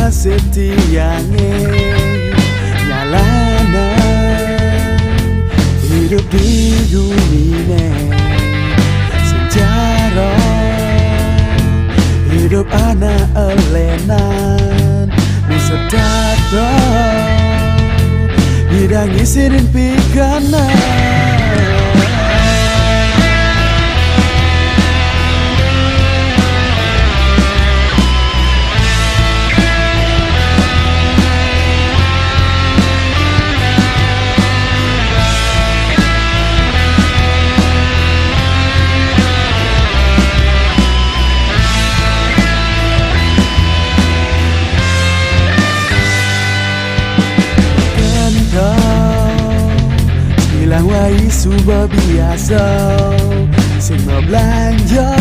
setiange nyalana hidup di dunia sejarah hidup anak elenan misedata hidang isirin pikana Bilang wai suba biasa sing mau belanja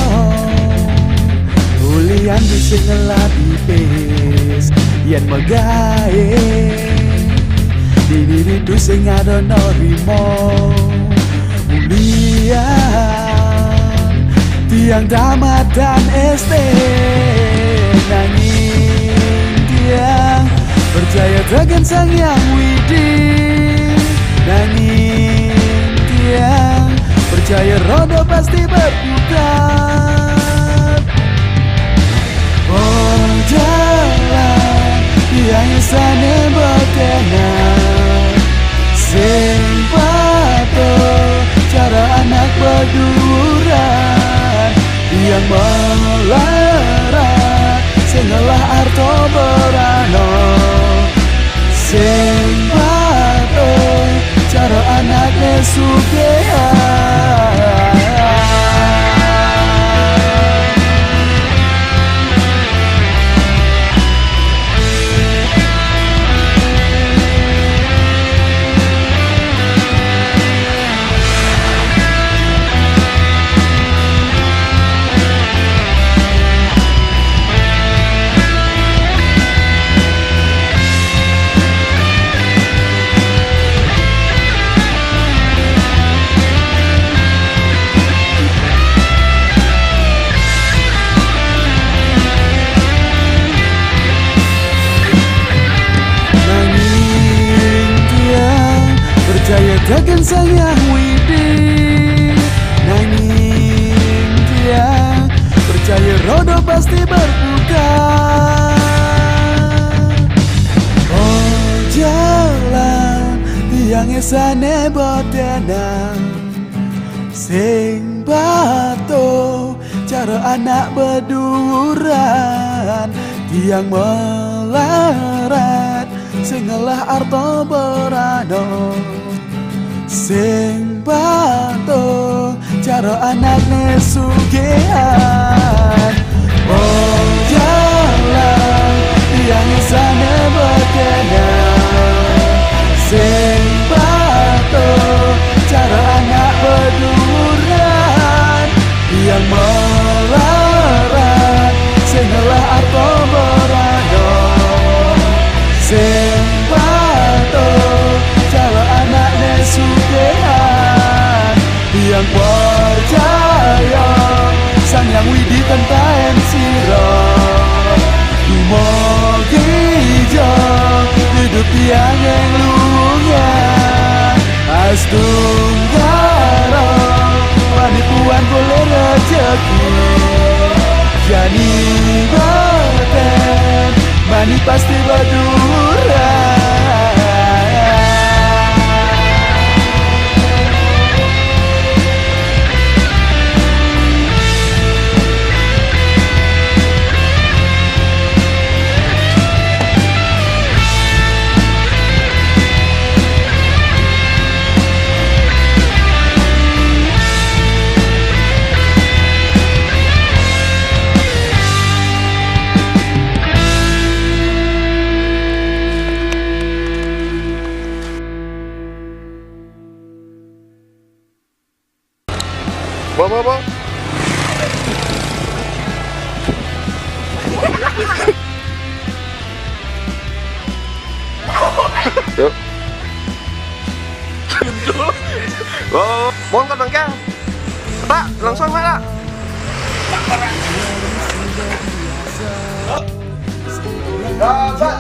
ulian bisa ngelap ipis yen magae diri itu sing ada norimo ulian tiang damat dan este nanging tiang percaya tegan sang yang widi nanging tiang percaya roda pasti berputar. Oh jalan yang sana berkenan sing patuh cara anak berduran yang melarat sing ngalah arto berano sing patuh cara anaknya sugehan. Takkan sayang widi nanging dia percaya roda pasti berputar. Oh jalan yang esane botenang sing batu cara anak berduran tiang melarat sing ngalah arto berano sing patuh cara anaknya sugehan. Oh jalan yang sana berkenan sing patuh cara anak berduran yang melarat sing ngalah arto berano sing patuh cara anaknya sugehan yang percaya sang yang widi tentang siro dumogi jauh hidup tiang yang lunya astunggara panipuan boleh rezeki jadi baten mani pasti berduran. Bawa. Yuk. Oh, mohon kan bangkang. Pak, langsung Pak. Dapat.